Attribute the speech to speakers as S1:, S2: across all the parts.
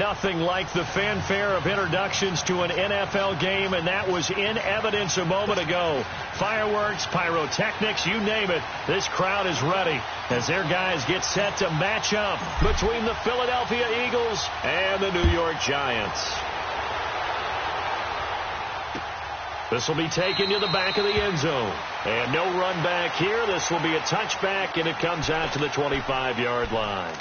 S1: Nothing like the fanfare of introductions to an NFL game, and that was in evidence a moment ago. Fireworks, pyrotechnics, you name it. This crowd is ready as their guys get set to match up between the Philadelphia Eagles and the New York Giants. This will be taken to the back of the end zone. And no run back here. This will be a touchback, and it comes out to the 25-yard line.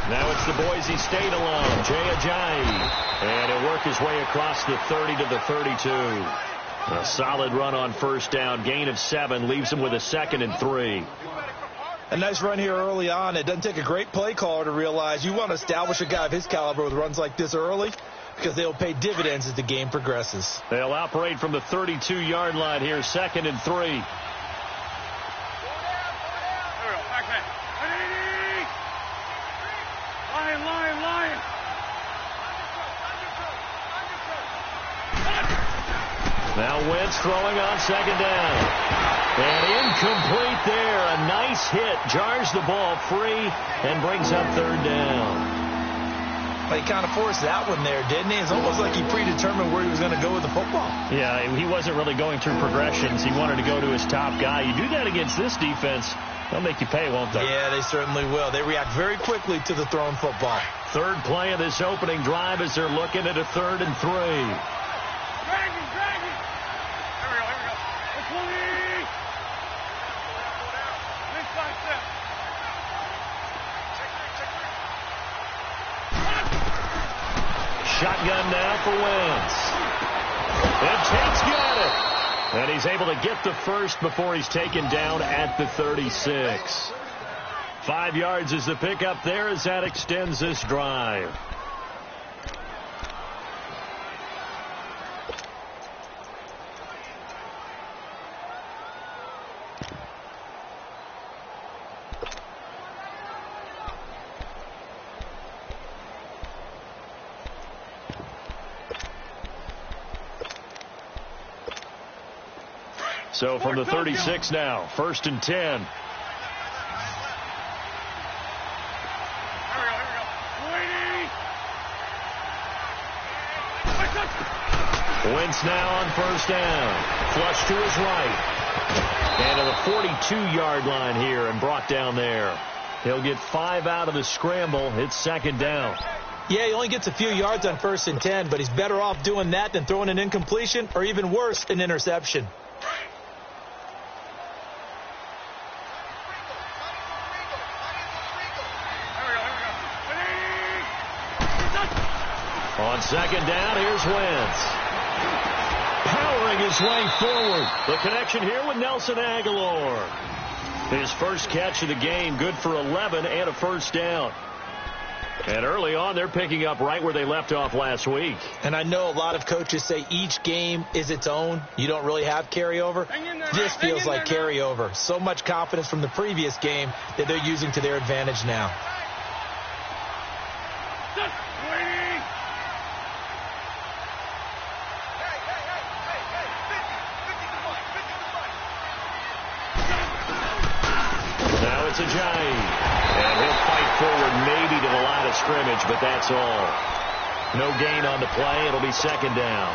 S1: Now it's the Boise State alone, Jay Ajayi. And he'll work his way across the 30 to the 32. A solid run on first down. Gain of 7 leaves him with a 2nd and 3.
S2: A nice run here early on. It doesn't take a great play caller to realize you want to establish a guy of his caliber with runs like this early, because they'll pay dividends as the game progresses.
S1: They'll operate from the 32-yard line here, 2nd and 3. Now Wentz throwing on 2nd down. And incomplete there. A nice hit. Jars the ball free and brings up 3rd down.
S2: Well, he kind of forced that one there, didn't he? It's almost like he predetermined where he was going to go with the football.
S1: Yeah, he wasn't really going through progressions. He wanted to go to his top guy. You do that against this defense, they'll make you pay, won't they?
S2: Yeah, they certainly will. They react very quickly to the thrown football.
S1: 3rd play of this opening drive as they're looking at a 3rd and 3. Shotgun now for Wentz. And Tate's got it. And he's able to get the first before he's taken down at the 36. 5 yards is the pickup there as that extends this drive. So from the 36 now, 1st and 10. Wentz now on 1st down. Flush to his right. And to the 42-yard line here and brought down there. He'll get 5 out of the scramble. It's 2nd down.
S2: Yeah, he only gets a few yards on 1st and 10, but he's better off doing that than throwing an incompletion or even worse, an interception.
S1: On 2nd down, here's Wentz. Powering his way forward. The connection here with Nelson Aguilar. His first catch of the game, good for 11 and a 1st down. And early on, they're picking up right where they left off last week.
S2: And I know a lot of coaches say each game is its own. You don't really have carryover. This feels like carryover. So much confidence from the previous game that they're using to their advantage now.
S1: It's Ajayi. And he'll fight forward maybe to the line of scrimmage, but that's all. No gain on the play. It'll be 2nd down.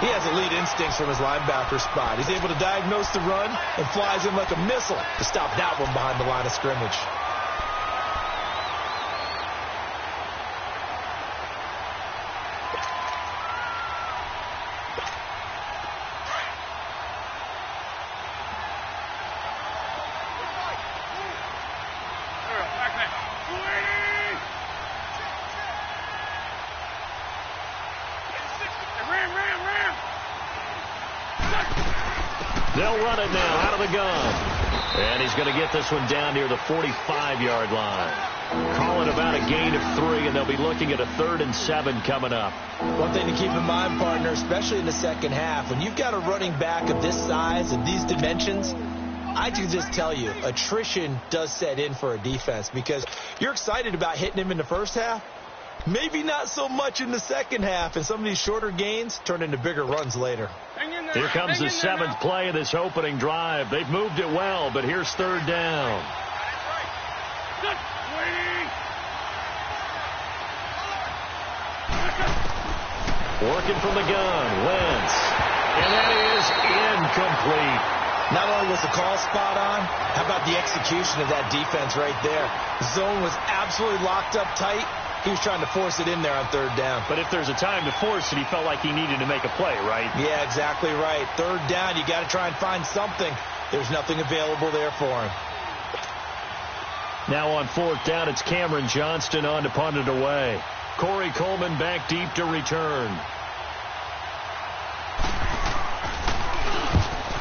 S2: He has elite instincts from his linebacker spot. He's able to diagnose the run and flies in like a missile to stop that one behind the line of scrimmage.
S1: They'll They'll run it now out of the gun. And he's going to get this one down near the 45-yard line. Calling about a gain of 3, and they'll be looking at a 3rd and 7 coming up.
S2: One thing to keep in mind, partner, especially in the second half, when you've got a running back of this size and these dimensions, I can just tell you, attrition does set in for a defense because you're excited about hitting him in the first half. Maybe not so much in the second half, and some of these shorter gains turn into bigger runs later.
S1: Here comes the 7th play of this opening drive. They've moved it well, but here's 3rd down. Working from the gun, Wentz. And that is incomplete.
S2: Not only was the call spot on, how about the execution of that defense right there? Zone was absolutely locked up tight. He was trying to force it in there on 3rd down.
S1: But if there's a time to force it, he felt like he needed to make a play, right?
S2: Yeah, exactly right. 3rd down, you got to try and find something. There's nothing available there for him.
S1: Now on 4th down, it's Cameron Johnston on to punt it away. Corey Coleman back deep to return.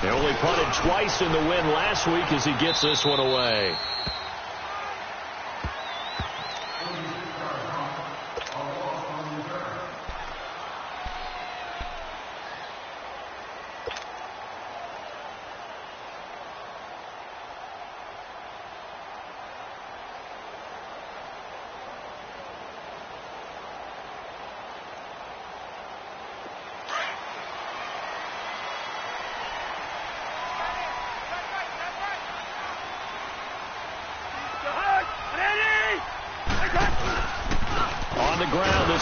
S1: He only punted twice in the win last week as he gets this one away.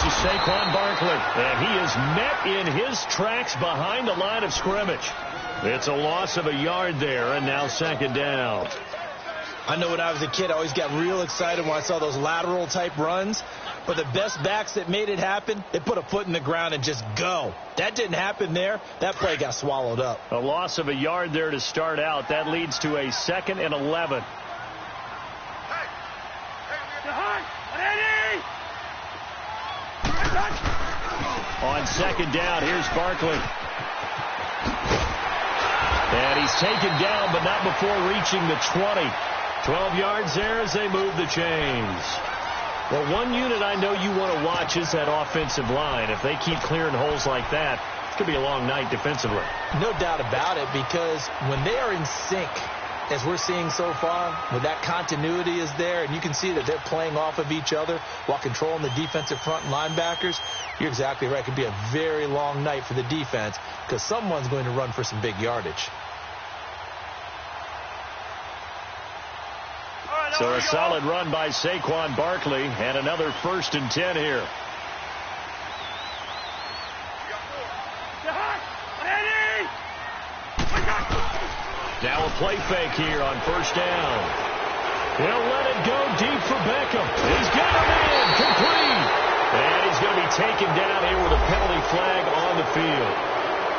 S1: Saquon Barkley, and he is met in his tracks behind the line of scrimmage. It's a loss of a yard there, and now 2nd down.
S2: I know when I was a kid, I always got real excited when I saw those lateral-type runs. But the best backs that made it happen, they put a foot in the ground and just go. That didn't happen there. That play got swallowed up.
S1: A loss of a yard there to start out. That leads to a 2nd and 11. On 2nd down, here's Barkley. And he's taken down, but not before reaching the 20. 12 yards there as they move the chains. Well, one unit I know you want to watch is that offensive line. If they keep clearing holes like that, it's going to be a long night defensively.
S2: No doubt about it, because when they are in sync, as we're seeing so far, when that continuity is there, and you can see that they're playing off of each other while controlling the defensive front and linebackers, you're exactly right. It could be a very long night for the defense because someone's going to run for some big yardage.
S1: So a solid run by Saquon Barkley and another 1st and 10 here. Now a play fake here on 1st down. He'll let it go deep for Beckham. He's got him in, complete. And he's going to be taken down here with a penalty flag on the field.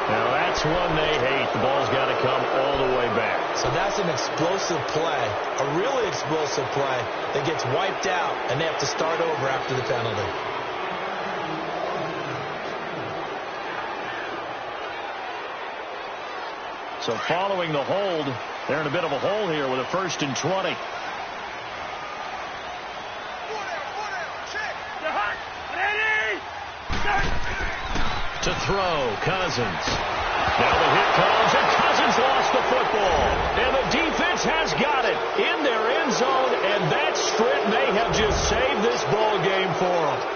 S1: Now that's one they hate. The ball's got to come all the way back.
S2: So that's an explosive play, a really explosive play that gets wiped out, and they have to start over after the penalty.
S1: So following the hold, they're in a bit of a hole here with a 1st and 20. To throw, Cousins. Now the hit comes, and Cousins lost the football. And the defense has got it in their end zone, and that strip may have just saved this ball game for them.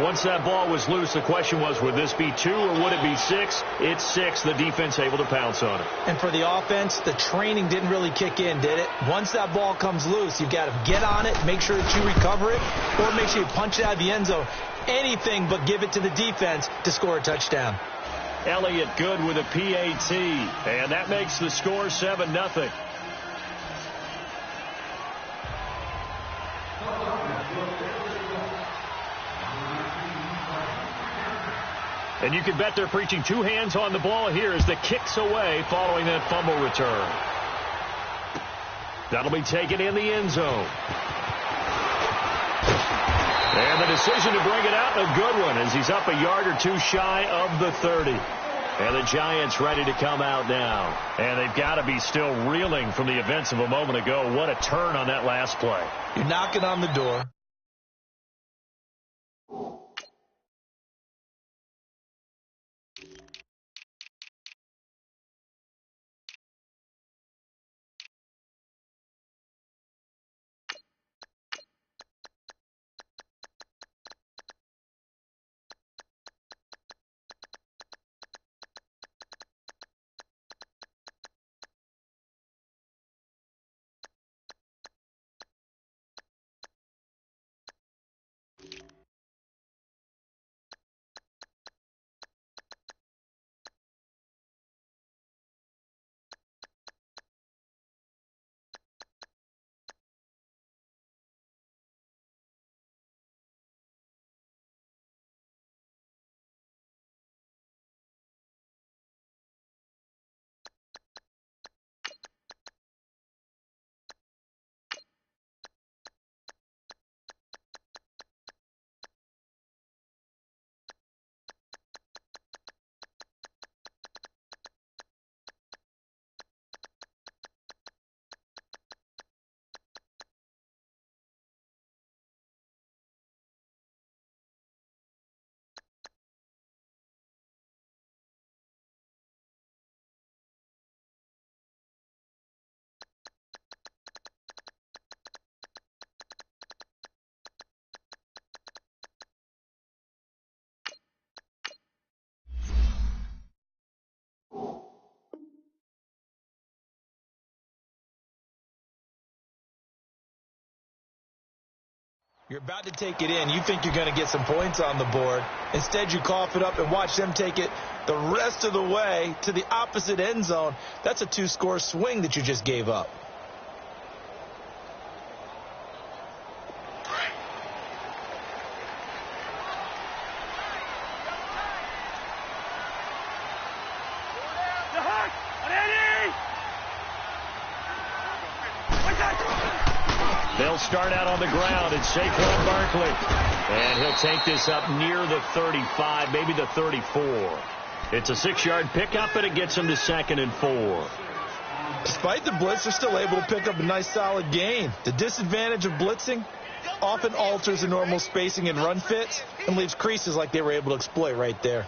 S1: Once that ball was loose, the question was, would this be 2 or would it be 6? It's 6. The defense able to pounce on it.
S2: And for the offense, the training didn't really kick in, did it? Once that ball comes loose, you've got to get on it, make sure that you recover it, or make sure you punch it out of the end zone. Anything but give it to the defense to score a touchdown.
S1: Elliott good with a PAT, and that makes the score 7-0. And you can bet they're preaching 2 hands on the ball here as the kick's away following that fumble return. That'll be taken in the end zone. And the decision to bring it out, a good one, as he's up a yard or 2 shy of the 30. And the Giants ready to come out now. And they've got to be still reeling from the events of a moment ago. What a turn on that last play.
S2: You're knocking on the door. You're about to take it in. You think you're going to get some points on the board. Instead, you cough it up and watch them take it the rest of the way to the opposite end zone. That's a 2-score swing that you just gave up.
S1: They'll start out on the ground, and Saquon Barkley. And he'll take this up near the 35, maybe the 34. It's a 6-yard pickup, and it gets him to 2nd and 4.
S2: Despite the blitz, they're still able to pick up a nice, solid gain. The disadvantage of blitzing often alters the normal spacing and run fits and leaves creases like they were able to exploit right there.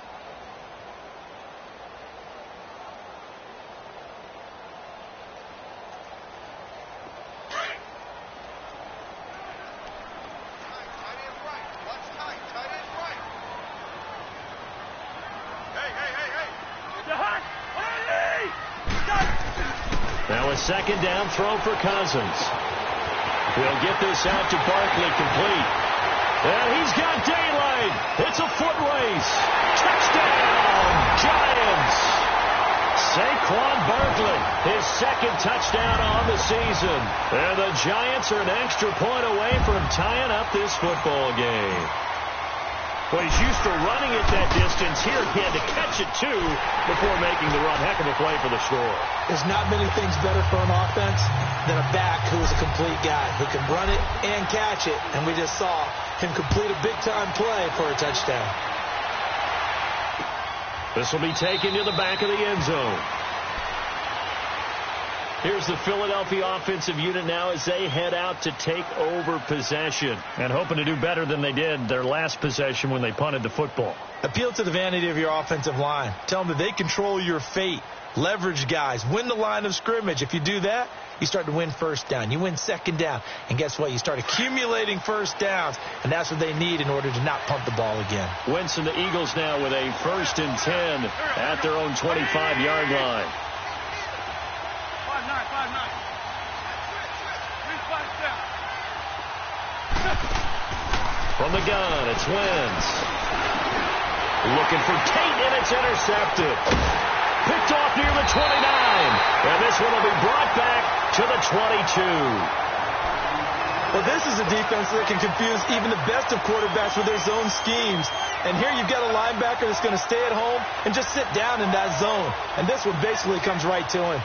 S1: Now a 2nd down throw for Cousins. He'll get this out to Barkley complete. And he's got daylight. It's a foot race. Touchdown, Giants. Saquon Barkley, his 2nd touchdown on the season. And the Giants are an extra point away from tying up this football game. Well, he's used to running it that distance. Here he had to catch it, too, before making the run. Heck of a play for the score.
S2: There's not many things better for an offense than a back who is a complete guy, who can run it and catch it. And we just saw him complete a big-time play for a touchdown.
S1: This will be taken to the back of the end zone. Here's the Philadelphia offensive unit now as they head out to take over possession. And hoping to do better than they did their last possession when they punted the football.
S2: Appeal to the vanity of your offensive line. Tell them that they control your fate. Leverage guys. Win the line of scrimmage. If you do that, you start to win 1st down. You win 2nd down. And guess what? You start accumulating 1st downs. And that's what they need in order to not punt the ball again.
S1: Wentz and the Eagles now with a 1st and 10 at their own 25-yard line. From the gun, it's Wentz. Looking for Tate, and it's intercepted. Picked off near the 29. And this one will be brought back to the 22.
S2: Well, this is a defense that can confuse even the best of quarterbacks with their zone schemes. And here you've got a linebacker that's going to stay at home and just sit down in that zone. And this one basically comes right to him.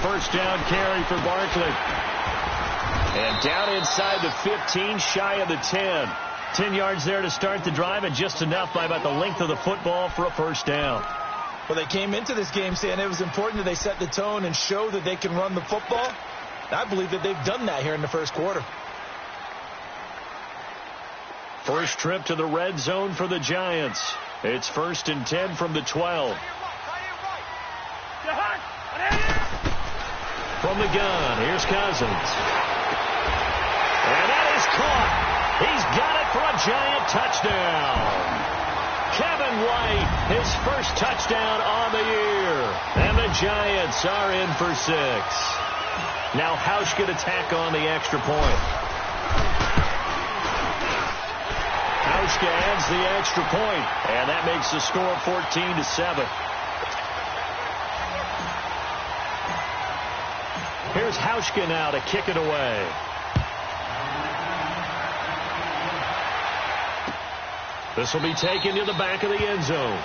S1: first down carry for Barkley. And down inside the 15, shy of the 10. 10 yards there to start the drive, and just enough by about the length of the football for a first down.
S2: Well, they came into this game saying it was important that they set the tone and show that they can run the football. I believe that they've done that here in the first quarter.
S1: First trip to the red zone for the Giants. It's 1st and 10 from the 12. From the gun, here's Cousins. And that is caught. He's got it for a Giant touchdown. Kevin White, his first touchdown on the year. And the Giants are in for 6. Now Hauschka to tack on the extra point. Hauschka adds the extra point, and that makes the score 14-7. Here's Hauschka now to kick it away. This will be taken to the back of the end zone.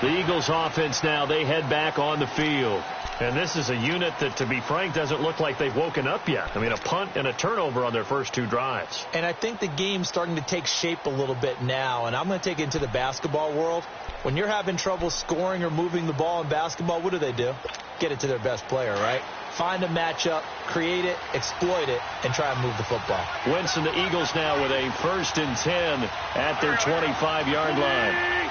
S1: The Eagles offense now, they head back on the field. And this is a unit that, to be frank, doesn't look like they've woken up yet. I mean, a punt and a turnover on their first 2 drives.
S2: And I think the game's starting to take shape a little bit now. And I'm going to take it into the basketball world. When you're having trouble scoring or moving the ball in basketball, what do? Get it to their best player, right? Find a matchup, create it, exploit it, and try and move the football.
S1: Wentz and the Eagles now with a 1st and 10 at their 25-yard line.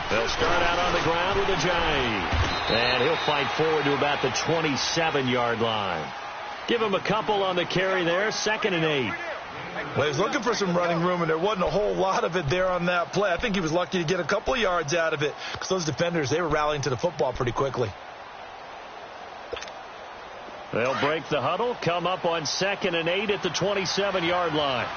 S1: They'll start out on the ground with a Giant. And he'll fight forward to about the 27-yard line. Give him a couple on the carry there. 2nd and 8.
S2: Well, he was looking for some running room, and there wasn't a whole lot of it there on that play. I think he was lucky to get a couple of yards out of it because those defenders, they were rallying to the football pretty quickly.
S1: They'll break the huddle, come up on 2nd and 8 at the 27-yard line.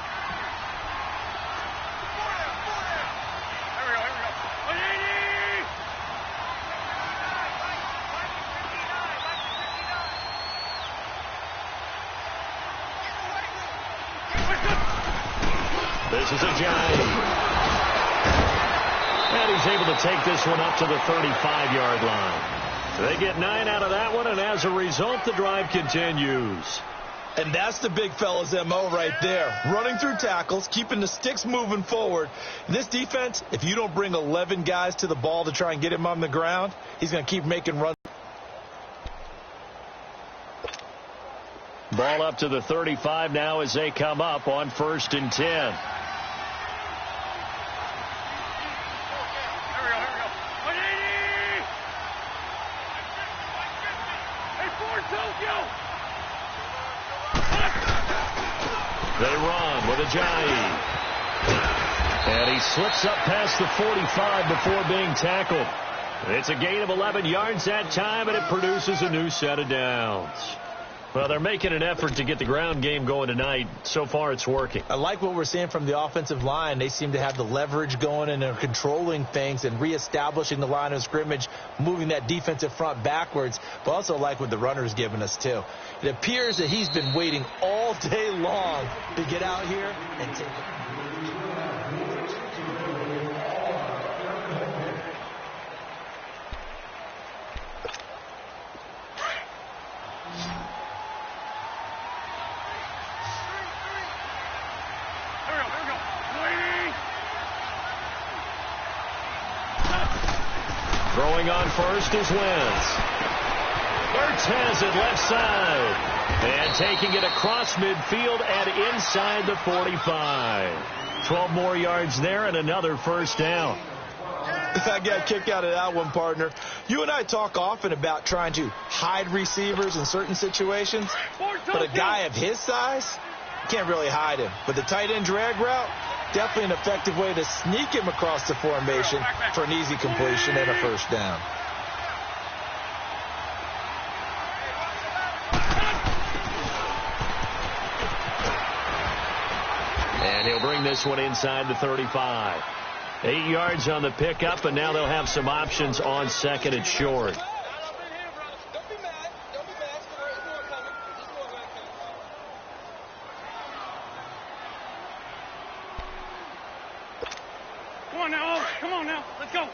S1: This is a Giant. And he's able to take this one up to the 35-yard line. They get 9 out of that one, and as a result, the drive continues.
S2: And that's the big fella's M.O. right there. Running through tackles, keeping the sticks moving forward. This defense, if you don't bring 11 guys to the ball to try and get him on the ground, he's going to keep making runs.
S1: Ball up to the 35 now as they come up on 1st and 10. They run with a Giant. And he slips up past the 45 before being tackled. It's a gain of 11 yards that time, and it produces a new set of downs. Well, they're making an effort to get the ground game going tonight. So far, it's working.
S2: I like what we're seeing from the offensive line. They seem to have the leverage going and are controlling things and reestablishing the line of scrimmage, moving that defensive front backwards. But also like what the runner's giving us, too. It appears that he's been waiting all day long to get out here and take it.
S1: Throwing on first is Wentz. Ertz has it left side. And taking it across midfield and inside the 45. 12 more yards there and another first down.
S2: I got a kick out of that one, partner. You and I talk often about trying to hide receivers in certain situations. But a guy of his size, can't really hide him. But the tight end drag route, definitely an effective way to sneak him across the formation for an easy completion and a first down.
S1: And he'll bring this one inside the 35. 8 yards on the pickup, and now they'll have some options on 2nd and short.
S3: on now. Oh, come on now. Let's go. There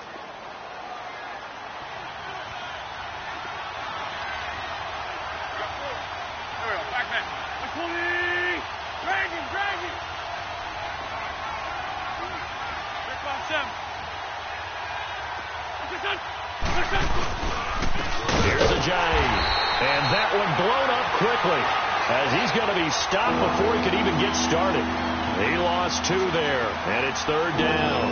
S3: we go. Back man. Let's pull it. Drag him. Check on 7.
S1: Here's a Giant. And that one blown up quickly as he's going to be stopped before he could even get started. He lost 2 there, and it's 3rd down.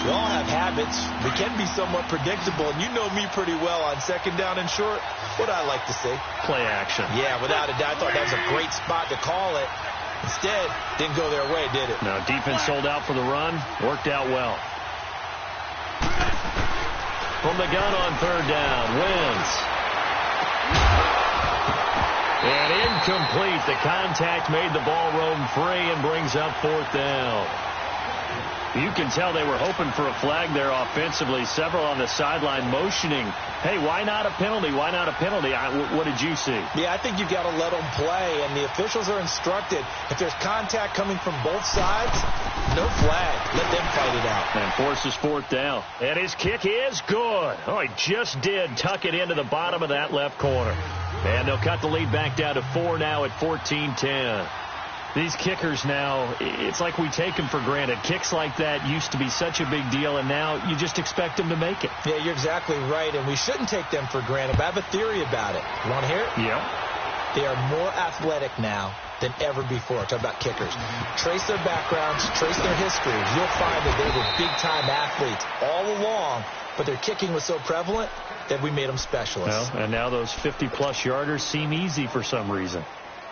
S2: We all have habits. We can be somewhat predictable, and you know me pretty well on 2nd down and short. What I like to say?
S1: Play action.
S2: Yeah, without a doubt. I thought that was a great spot to call it. Instead, didn't go their way, did it?
S1: Now, defense sold out for the run. Worked out well. From the gun on 3rd down. Wins. And incomplete. The contact made the ball roam free and brings up 4th down. You can tell they were hoping for a flag there offensively. Several on the sideline motioning, hey, why not a penalty? Why not a penalty? What did you see?
S2: Yeah, I think you've got to let them play, and the officials are instructed. If there's contact coming from both sides, no flag. Let them fight it out.
S1: And forces 4th down. And his kick is good. Oh, he just did tuck it into the bottom of that left corner. And they'll cut the lead back down to 4 now at 14-10. These kickers now, it's like we take them for granted. Kicks like that used to be such a big deal, and now you just expect them to make it.
S2: Yeah, you're exactly right, and we shouldn't take them for granted. But I have a theory about it. You want to hear it?
S1: Yeah.
S2: They are more athletic now than ever before. Talk about kickers. Trace their backgrounds, trace their history. You'll find that they were big-time athletes all along, but their kicking was so prevalent that we made them specialists.
S1: Well, and now those 50-plus yarders seem easy for some reason.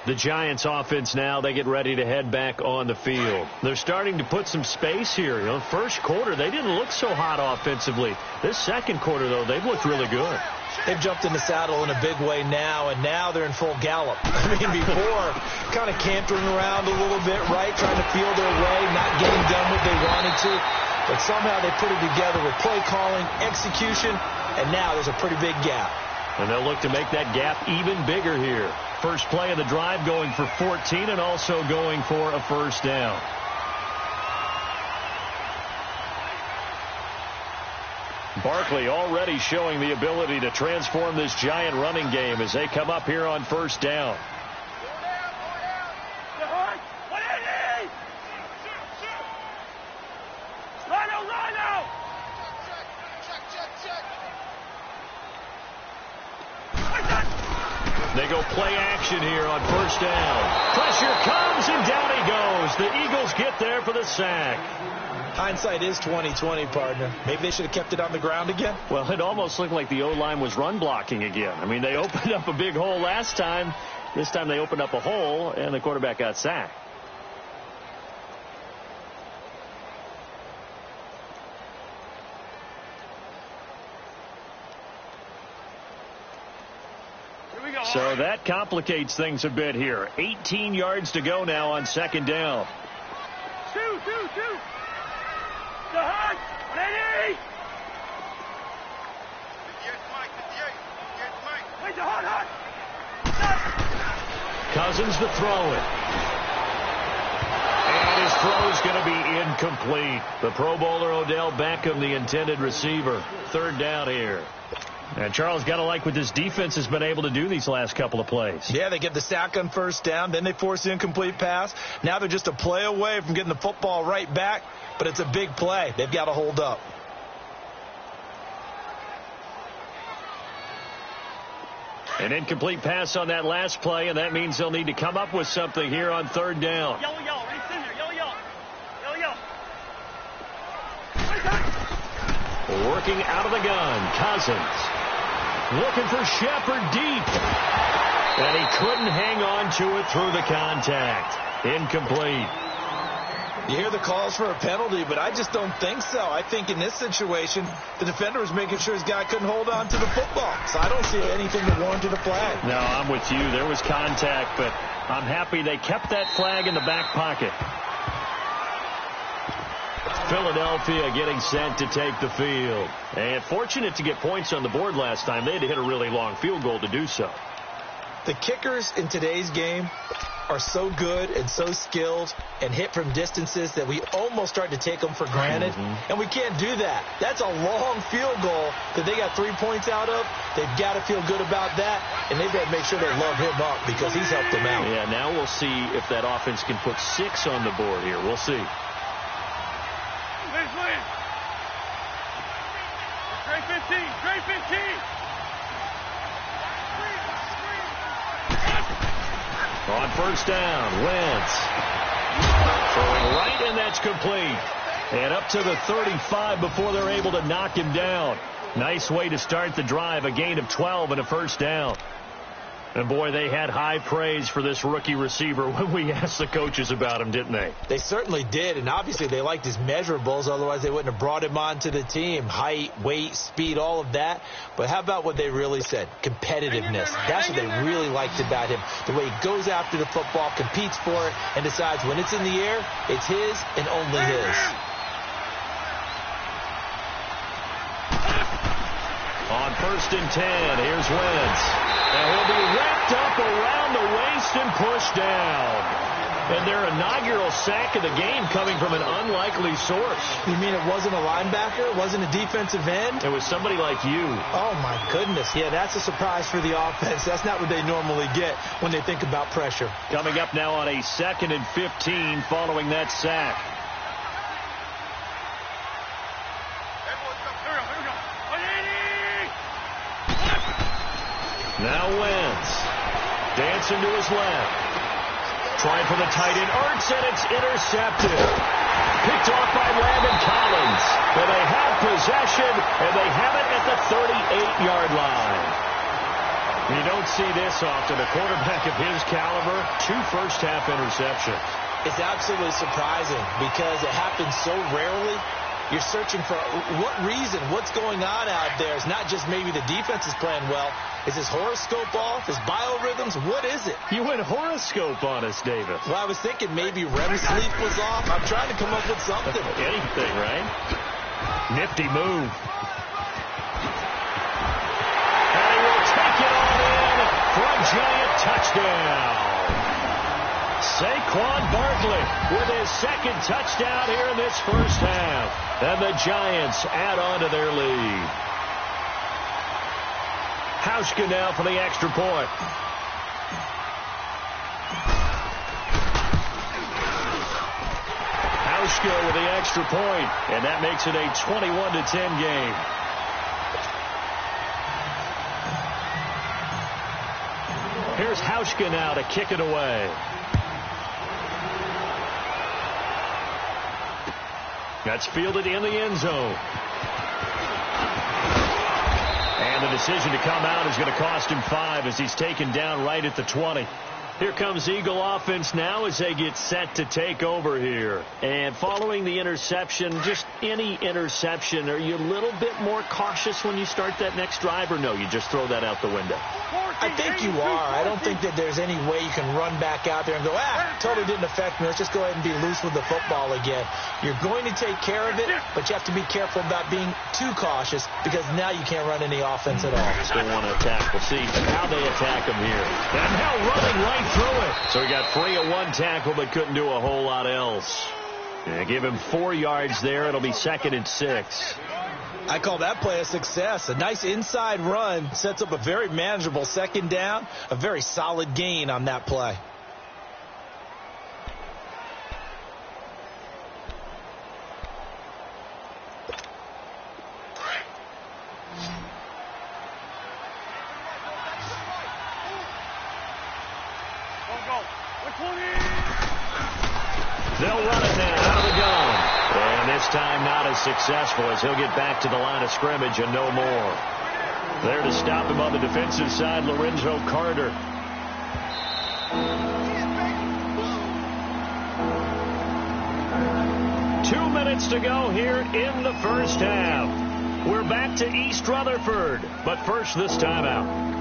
S1: The Giants offense now, they get ready to head back on the field. They're starting to put some space here. You know, first quarter, they didn't look so hot offensively. This second quarter, though, they've looked really good.
S2: They've jumped in the saddle in a big way now, and now they're in full gallop. I mean, before, kind of cantering around a little bit, right, trying to feel their way, not getting done what they wanted to. But somehow they put it together with play calling, execution, and now there's a pretty big gap.
S1: And they'll look to make that gap even bigger here. First play of the drive going for 14 and also going for a 1st down. Barkley already showing the ability to transform this Giant running game as they come up here on 1st down. They go play action here on 1st down. Pressure comes, and down he goes. The Eagles get there for the sack.
S2: Hindsight is 20/20, partner. Maybe they should have kept it on the ground again.
S1: Well, it almost looked like the O-line was run blocking again. I mean, they opened up a big hole last time. This time they opened up a hole, and the quarterback got sacked. So that complicates things a bit here. 18 yards to go now on 2nd down.
S3: Two. The hard. Ready. Wait, the hard.
S1: Cousins to throw it. And his throw is going to be incomplete. The Pro Bowler Odell Beckham, the intended receiver. 3rd down here. And Charles, got to like what this defense has been able to do these last couple of plays.
S2: Yeah, they get the sack on 1st down, then they force the incomplete pass. Now they're just a play away from getting the football right back, but it's a big play. They've got to hold up.
S1: An incomplete pass on that last play, and that means they'll need to come up with something here on 3rd down.
S3: Yellow, right in there. Yellow.
S1: Working out of the gun, Cousins. Looking for Shepard deep. And he couldn't hang on to it through the contact. Incomplete.
S2: You hear the calls for a penalty, but I just don't think so. I think in this situation, the defender was making sure his guy couldn't hold on to the football. So I don't see anything that warranted a flag.
S1: No, I'm with you. There was contact, but I'm happy they kept that flag in the back pocket. Philadelphia getting set to take the field. And fortunate to get points on the board last time. They had to hit a really long field goal to do so.
S2: The kickers in today's game are so good and so skilled and hit from distances that we almost start to take them for granted. And we can't do that. That's a long field goal that they got 3 points out of. They've got to feel good about that, and they've got to make sure they love him up because he's helped them out.
S1: Yeah, now we'll see if that offense can put 6 on the board here. We'll see.
S3: Trey 15, Trey 15.
S1: On first down, Wentz throwing right, and that's complete. And up to the 35 before they're able to knock him down. Nice way to start the drive, a gain of 12 and a first down. And, boy, they had high praise for this rookie receiver when we asked the coaches about him, didn't they?
S2: They certainly did, and obviously they liked his measurables. Otherwise, they wouldn't have brought him onto the team. Height, weight, speed, all of that. But how about what they really said? Competitiveness. That's what they really liked about him. The way he goes after the football, competes for it, and decides when it's in the air, it's his and only his.
S1: On first and 10, here's Wentz. And he'll be wrapped up around the waist and pushed down. And their inaugural sack of the game coming from an unlikely source.
S2: You mean it wasn't a linebacker? It wasn't a defensive end?
S1: It was somebody like you.
S2: Oh, my goodness. Yeah, that's a surprise for the offense. That's not what they normally get when they think about pressure.
S1: Coming up now on a 2nd and 15 following that sack. Now Wentz. Dancing to his left. Trying for the tight end. Ertz, and it's intercepted. Picked off by Landon Collins. But they have possession, and they have it at the 38-yard line. You don't see this often. A quarterback of his caliber, 2 first-half interceptions.
S2: It's absolutely surprising because it happens so rarely. You're searching for what reason, what's going on out there. It's not just maybe the defense is playing well. Is his horoscope off? His biorhythms? What is it?
S1: You went horoscope on us, David.
S2: Well, I was thinking maybe REM sleep was off. I'm trying to come up with something.
S1: Anything, right? Nifty move. And he will take it all in for a giant touchdown. Saquon Barkley with his 2nd touchdown here in this first half. And the Giants add on to their lead. Hauschka now for the extra point. Hauschka with the extra point, and that makes it a 21-10 game. Here's Hauschka now to kick it away. That's fielded in the end zone. And the decision to come out is going to cost him 5 as he's taken down right at the 20. Here comes Eagle offense now as they get set to take over here. And following the interception, just any interception, are you a little bit more cautious when you start that next drive, or no, you just throw that out the window?
S2: I think you are. I don't think that there's any way you can run back out there and go, totally didn't affect me. Let's just go ahead and be loose with the football again. You're going to take care of it, but you have to be careful about being too cautious because now you can't run any offense at all.
S1: Still want to attack. We'll see how they attack him here. And now running right through it. So he got free of 1 tackle but couldn't do a whole lot else. And give him 4 yards there. It'll be 2nd and 6.
S2: I call that play a success. A nice inside run sets up a very manageable 2nd down. A very solid gain on that play.
S1: They'll run it now out of the gun. And this time not as successful as he'll get back to the line of scrimmage and no more. There to stop him on the defensive side, Lorenzo Carter. Two minutes to go here in the first half. We're back to East Rutherford, but first this timeout.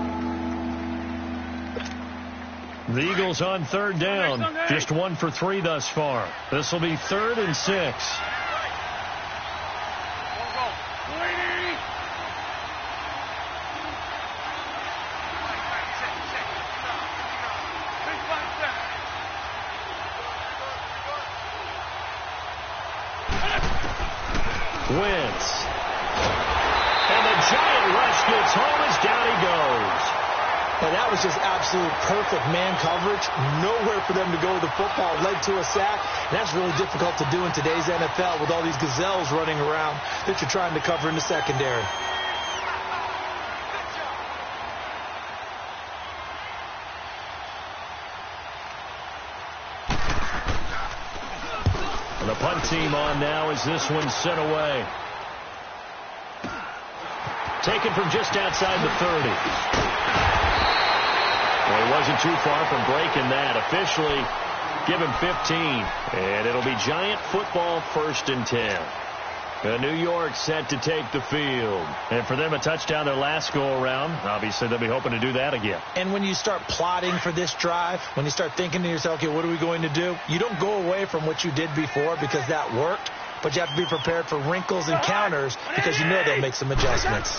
S1: The Eagles on 3rd down, just 1 for 3 thus far. This will be 3rd and 6. Wentz. And the giant rush gets home as down he goes.
S2: And that was just absolute perfect man coverage. Nowhere for them to go with the football. Led to a sack. And that's really difficult to do in today's NFL with all these gazelles running around that you're trying to cover in the secondary.
S1: And the punt team on now as this one's sent away. Taken from just outside the 30. Well, he wasn't too far from breaking that. Officially, give him 15. And it'll be Giant football 1st and 10. New York set to take the field. And for them, a touchdown their last go-around. Obviously, they'll be hoping to do that again.
S2: And when you start plotting for this drive, when you start thinking to yourself, okay, what are we going to do? You don't go away from what you did before because that worked. But you have to be prepared for wrinkles and counters because you know they'll make some adjustments.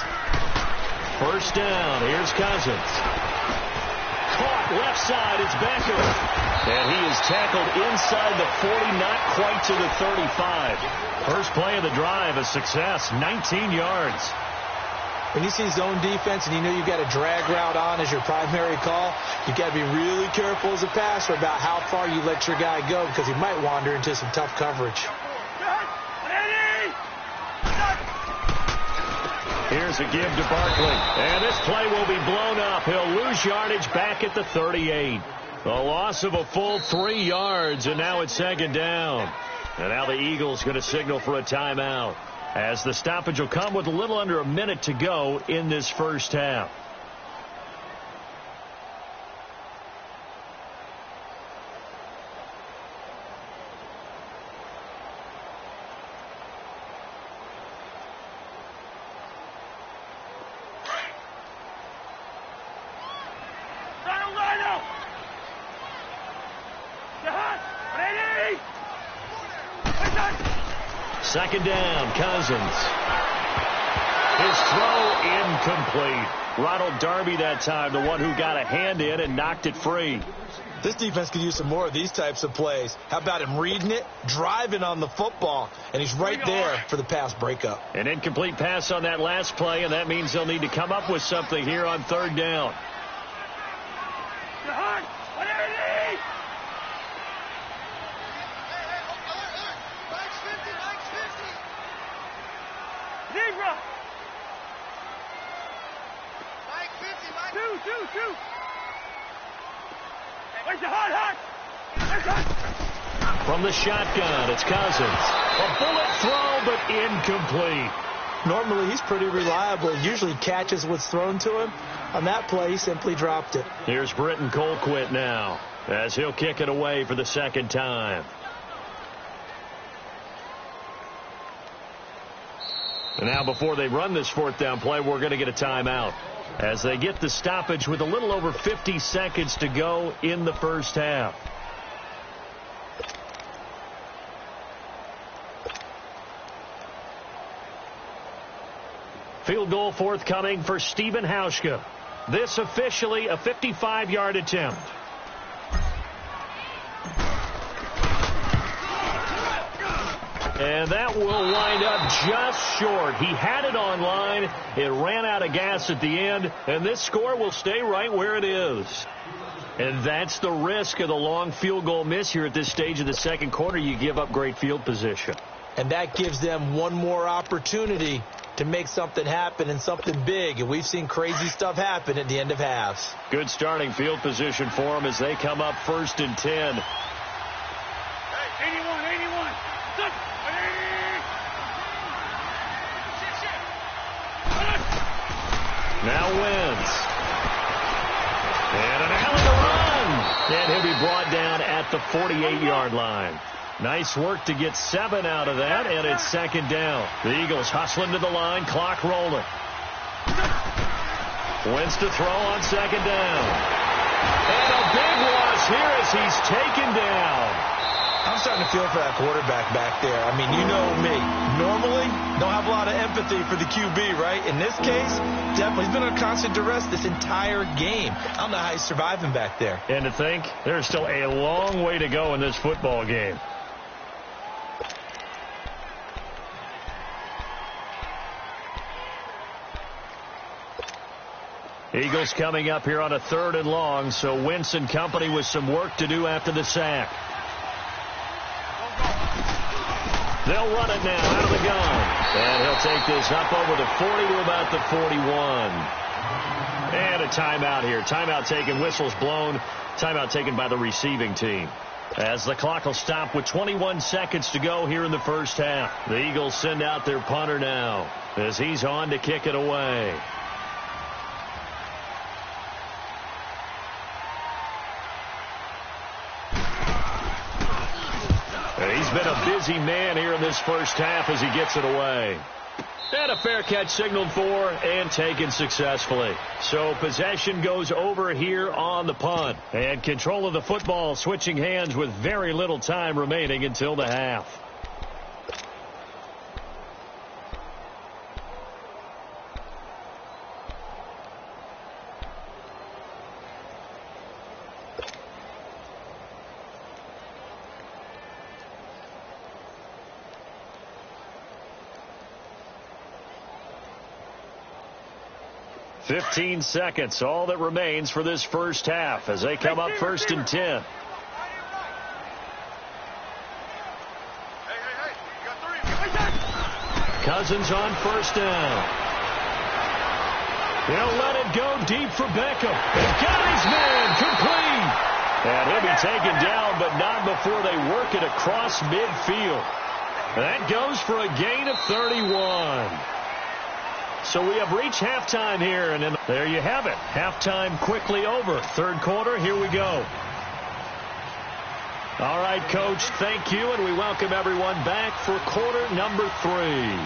S1: 1st down. Here's Cousins. Caught left side. It's Beckham. And he is tackled inside the 40, not quite to the 35. First play of the drive, a success, 19 yards.
S2: When you see zone defense and you know you've got a drag route on as your primary call, you've got to be really careful as a passer about how far you let your guy go because he might wander into some tough coverage.
S1: Here's a give to Barkley. And this play will be blown up. He'll lose yardage back at the 38. A loss of a full 3 yards, and now it's 2nd down. And now the Eagles going to signal for a timeout as the stoppage will come with a little under a minute to go in this first half. Second down, Cousins. His throw incomplete. Ronald Darby that time, the one who got a hand in and knocked it free.
S2: This defense could use some more of these types of plays. How about him reading it, driving on the football, and he's right there for the pass breakup.
S1: An incomplete pass on that last play, and that means they'll need to come up with something here on 3rd down. From the shotgun, it's Cousins. A bullet throw, but incomplete.
S2: Normally, he's pretty reliable. He usually catches what's thrown to him. On that play, he simply dropped it.
S1: Here's Britton Colquitt now, as he'll kick it away for the 2nd time. And now, before they run this 4th down play, we're going to get a timeout as they get the stoppage with a little over 50 seconds to go in the first half. Field goal forthcoming for Stephen Hauschka. This officially a 55-yard attempt. And that will wind up just short. He had it on line. It ran out of gas at the end, and this score will stay right where it is. And that's the risk of the long field goal miss here at this stage of the 2nd quarter. You give up great field position.
S2: And that gives them one more opportunity to make something happen and something big. And we've seen crazy stuff happen at the end of halves.
S1: Good starting field position for them as they come up 1st and 10.
S3: Hey, 81.
S1: Now Wentz. And an alley to run. And he'll be brought down at the 48-yard line. Nice work to get 7 out of that, and it's 2nd down. The Eagles hustling to the line, clock rolling. Wentz to throw on 2nd down. And a big loss here as he's taken down.
S2: I'm starting to feel for that quarterback back there. I mean, you know me. Normally, don't have a lot of empathy for the QB, right? In this case, definitely. He's been under constant duress this entire game. I don't know how he's surviving back there.
S1: And to think, there's still a long way to go in this football game. Eagles coming up here on a 3rd and long, so Wentz and company with some work to do after the sack. They'll run it now out of the gun. And he'll take this up over the 40 to about the 41. And a timeout here. Timeout taken, whistles blown. Timeout taken by the receiving team. As the clock will stop with 21 seconds to go here in the first half. The Eagles send out their punter now as he's on to kick it away. He's been a busy man here in this first half as he gets it away. And a fair catch signaled for and taken successfully. So possession goes over here on the punt. And control of the football switching hands with very little time remaining until the half. "15 seconds, all that remains for this first half as they come up 1st and 10. Cousins on 1st down. He'll let it go deep for Beckham. He's got his man complete. And he'll be taken down, but not before they work it across midfield. That goes for a gain of 31. So we have reached halftime here, and then there you have it. Halftime quickly over. 3rd quarter, here we go. All right, Coach, thank you, and we welcome everyone back for quarter number 3.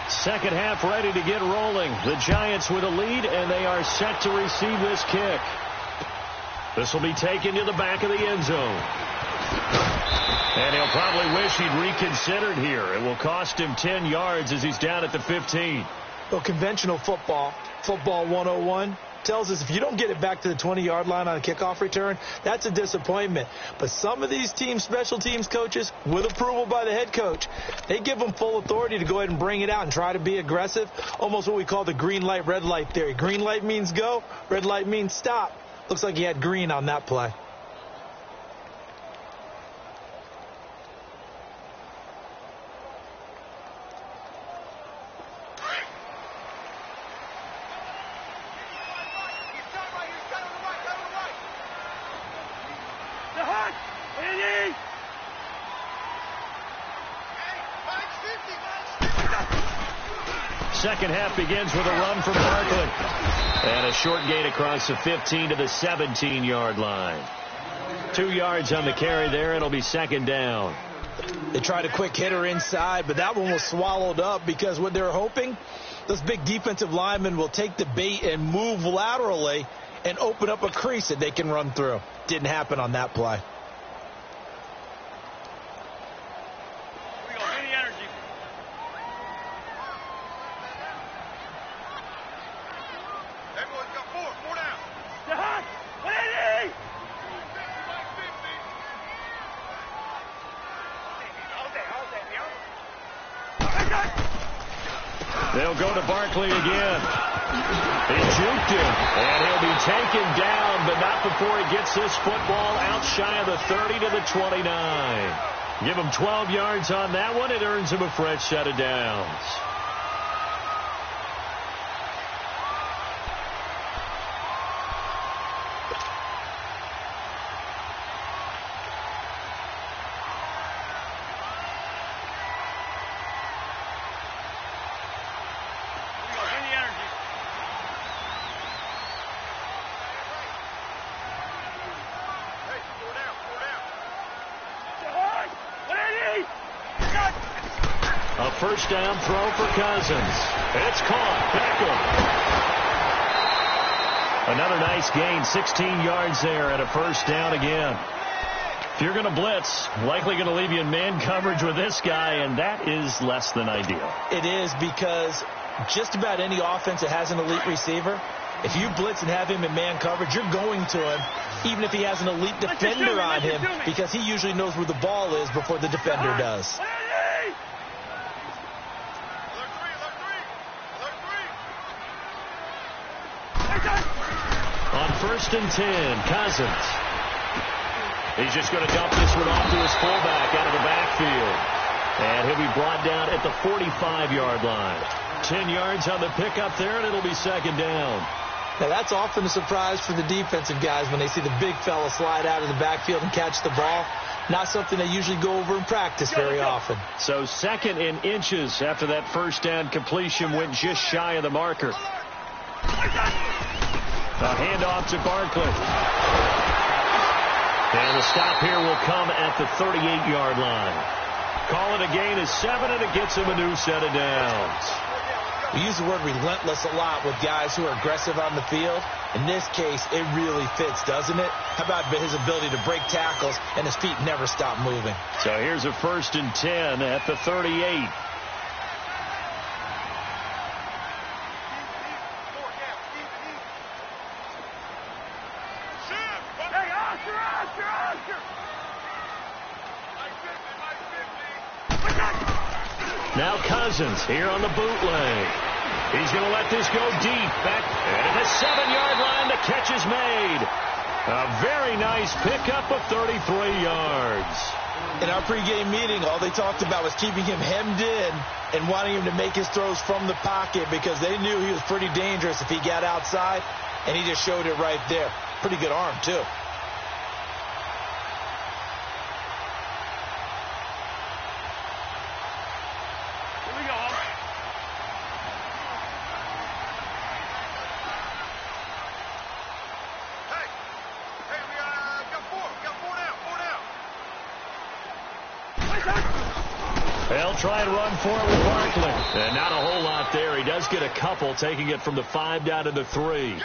S1: Second half ready to get rolling. The Giants with a lead, and they are set to receive this kick. This will be taken to the back of the end zone. And he'll probably wish he'd reconsidered here. It will cost him 10 yards as he's down at the 15.
S2: Well, conventional football 101, tells us if you don't get it back to the 20-yard line on a kickoff return, that's a disappointment. But some of these teams, special teams coaches, with approval by the head coach, they give them full authority to go ahead and bring it out and try to be aggressive, almost what we call the green light, red light theory. Green light means go, red light means stop. Looks like he had green on that play.
S1: Second half begins with a run from Barkley. And a short gain across the 15 to the 17-yard line. 2 yards on the carry there. It'll be 2nd down.
S2: They tried a quick hitter inside, but that one was swallowed up because what they're hoping, those big defensive linemen will take the bait and move laterally and open up a crease that they can run through. Didn't happen on that play.
S1: They'll go to Barkley again. He juked him, and he'll be taken down, but not before he gets this football out shy of the 30 to the 29. Give him 12 yards on that one. It earns him a fresh set of downs. A first down throw for Cousins. It's caught. Beckham. Another nice gain. 16 yards there and a first down again. If you're going to blitz, likely going to leave you in man coverage with this guy, and that is less than ideal.
S2: It is, because just about any offense that has an elite receiver, if you blitz and have him in man coverage, you're going to him, even if he has an elite defender on him, because he usually knows where the ball is before the defender does.
S1: On 1st and 10, Cousins. He's just going to dump this one off to his fullback out of the backfield. And he'll be brought down at the 45-yard line. 10 yards on the pickup there, and it'll be 2nd down.
S2: Now, that's often a surprise for the defensive guys when they see the big fella slide out of the backfield and catch the ball. Not something they usually go over in practice very often.
S1: So 2nd and inches after that 1st down completion went just shy of the marker. A handoff to Barkley. And the stop here will come at the 38-yard line. Call it a gain of 7, and it gets him a new set of downs.
S2: We use the word relentless a lot with guys who are aggressive on the field. In this case, it really fits, doesn't it? How about his ability to break tackles and his feet never stop moving?
S1: So here's a 1st and 10 at the 38. Now Cousins here on the bootleg. He's going to let this go deep. Back at the 7-yard line. The catch is made. A very nice pickup of 33 yards.
S2: In our pregame meeting, all they talked about was keeping him hemmed in and wanting him to make his throws from the pocket because they knew he was pretty dangerous if he got outside, and he just showed it right there. Pretty good arm, too.
S1: They'll try and run for it with Barkley. And not a whole lot there. He does get a couple, taking it from the 5 down to the 3.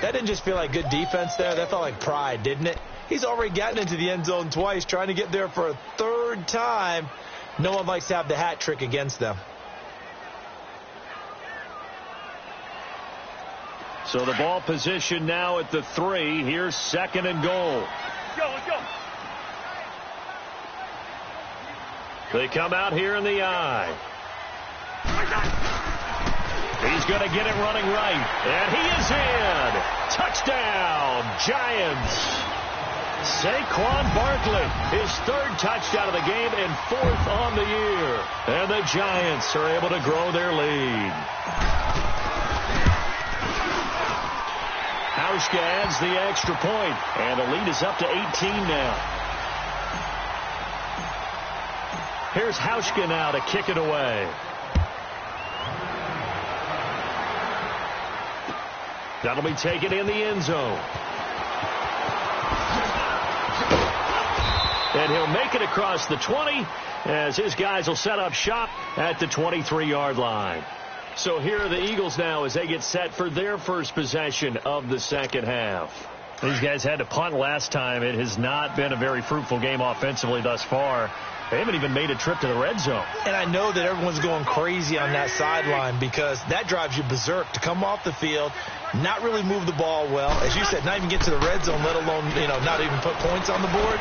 S2: That didn't just feel like good defense there. That felt like pride, didn't it? He's already gotten into the end zone twice, trying to get there for a 3rd time. No one likes to have the hat trick against them.
S1: So the ball position now at the 3. Here's 2nd and goal.
S3: Let's go.
S1: They come out here in the eye. He's going to get it running right. And he is in. Touchdown, Giants. Saquon Barkley, his 3rd touchdown of the game and 4th on the year. And the Giants are able to grow their lead. Hauschka adds the extra point, and the lead is up to 18 now. Here's Hauschka now to kick it away. That'll be taken in the end zone. And he'll make it across the 20 as his guys will set up shop at the 23-yard line. So here are the Eagles now as they get set for their first possession of the 2nd half. These guys had to punt last time. It has not been a very fruitful game offensively thus far. They haven't even made a trip to the red zone.
S2: And I know that everyone's going crazy on that sideline because that drives you berserk to come off the field, not really move the ball well. As you said, not even get to the red zone, let alone, not even put points on the board.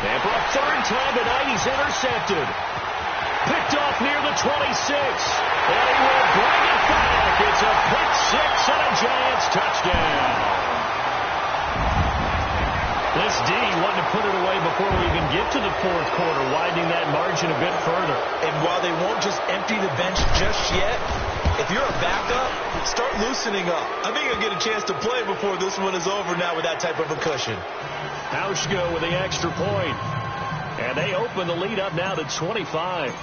S1: And for a 3rd time tonight, he's intercepted. Picked off near the 26. And he will bring it back. It's a pick 6 and a Giants touchdown. This D wanted to put it away before we even get to the 4th quarter, widening that margin a bit further.
S2: And while they won't just empty the bench just yet, if you're a backup, start loosening up. I think you'll get a chance to play before this one is over now with that type of a cushion.
S1: Hauschka with the extra point. And they open the lead up now to 25.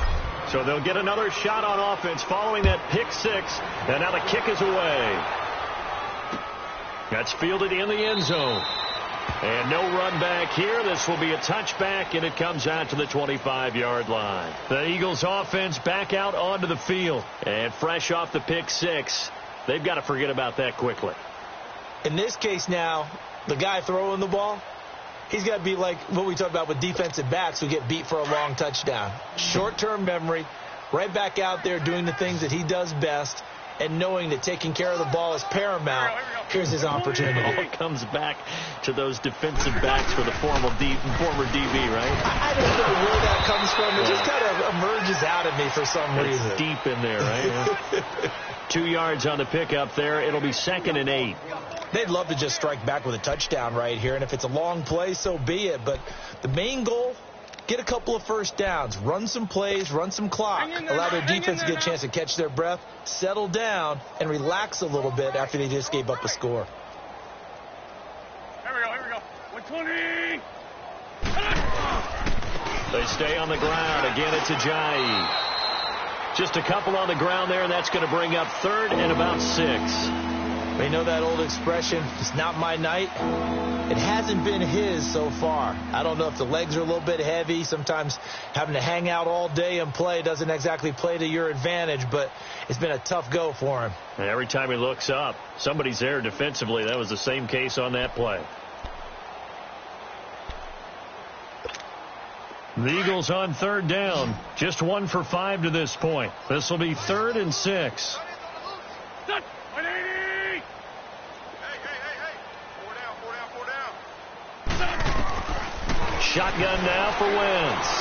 S1: So they'll get another shot on offense following that pick 6. And now the kick is away. That's fielded in the end zone. And no run back here. This will be a touchback, and it comes out to the 25-yard line. The Eagles offense back out onto the field. And fresh off the pick 6, they've got to forget about that quickly.
S2: In this case now, the guy throwing the ball, he's got to be like what we talk about with defensive backs who get beat for a long touchdown. Short-term memory, right back out there doing the things that he does best, and knowing that taking care of the ball is paramount, here's his opportunity.
S1: It comes back to those defensive backs for the former DB, right?
S2: I don't know where that comes from. It just kind of emerges out of me for some reason.
S1: It's deep in there, right? 2 yards on the pickup there. It'll be 2nd and 8.
S2: They'd love to just strike back with a touchdown right here, and if it's a long play, so be it. But the main goal, get a couple of first downs, run some plays, run some clock, allow their defense to get a chance to catch their breath, settle down, and relax a little bit after they just gave up a score.
S3: Here we go. 120.
S1: They stay on the ground. Again, it's Ajayi. Just a couple on the ground there, and that's going to bring up 3rd and about 6.
S2: They know that old expression, it's not my night. It hasn't been his so far. I don't know if the legs are a little bit heavy. Sometimes having to hang out all day and play doesn't exactly play to your advantage, but it's been a tough go for him.
S1: And every time he looks up, somebody's there defensively. That was the same case on that play. The Eagles on 3rd down. Just 1 for 5 to this point. This will be 3rd and 6. Shotgun now for Wentz.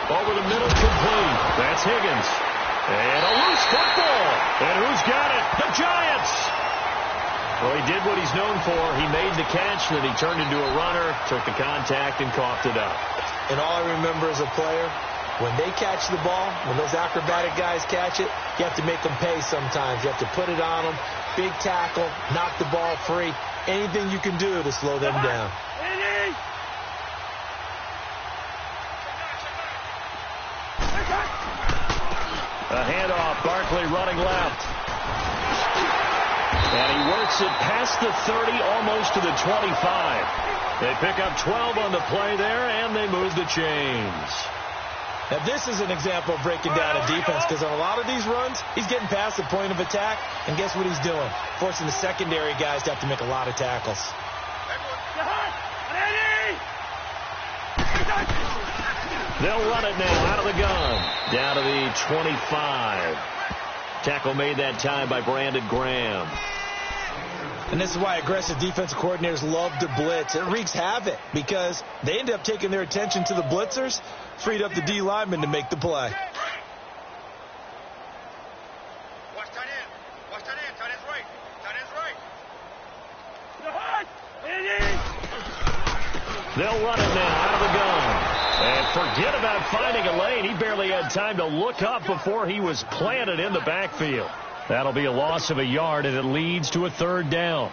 S1: Over the middle, complete. That's Higgins. And a loose football. And who's got it? The Giants. Well, he did what he's known for. He made the catch, then he turned into a runner, took the contact, and coughed it up.
S2: And all I remember as a player, when they catch the ball, when those acrobatic guys catch it, you have to make them pay sometimes. You have to put it on them. Big tackle, knock the ball free. Anything you can do to slow them down.
S1: A handoff, Barkley running left. And he works it past the 30, almost to the 25. They pick up 12 on the play there, and they move the chains.
S2: Now, this is an example of breaking down a defense, because on a lot of these runs, he's getting past the point of attack, and guess what he's doing? Forcing the secondary guys to have to make a lot of tackles.
S1: They'll run it now out of the gun. Down to the 25. Tackle made that time by Brandon Graham.
S2: And this is why aggressive defensive coordinators love to blitz. It wreaks havoc because they end up taking their attention to the blitzers, freed up the D lineman to make the play.
S3: Watch tight end. Watch tight end. Tight end's right. Tight end's right.
S1: They'll run it now out of the gun. And forget about finding a lane. He barely had time to look up before he was planted in the backfield. That'll be a loss of a yard, and it leads to a 3rd down.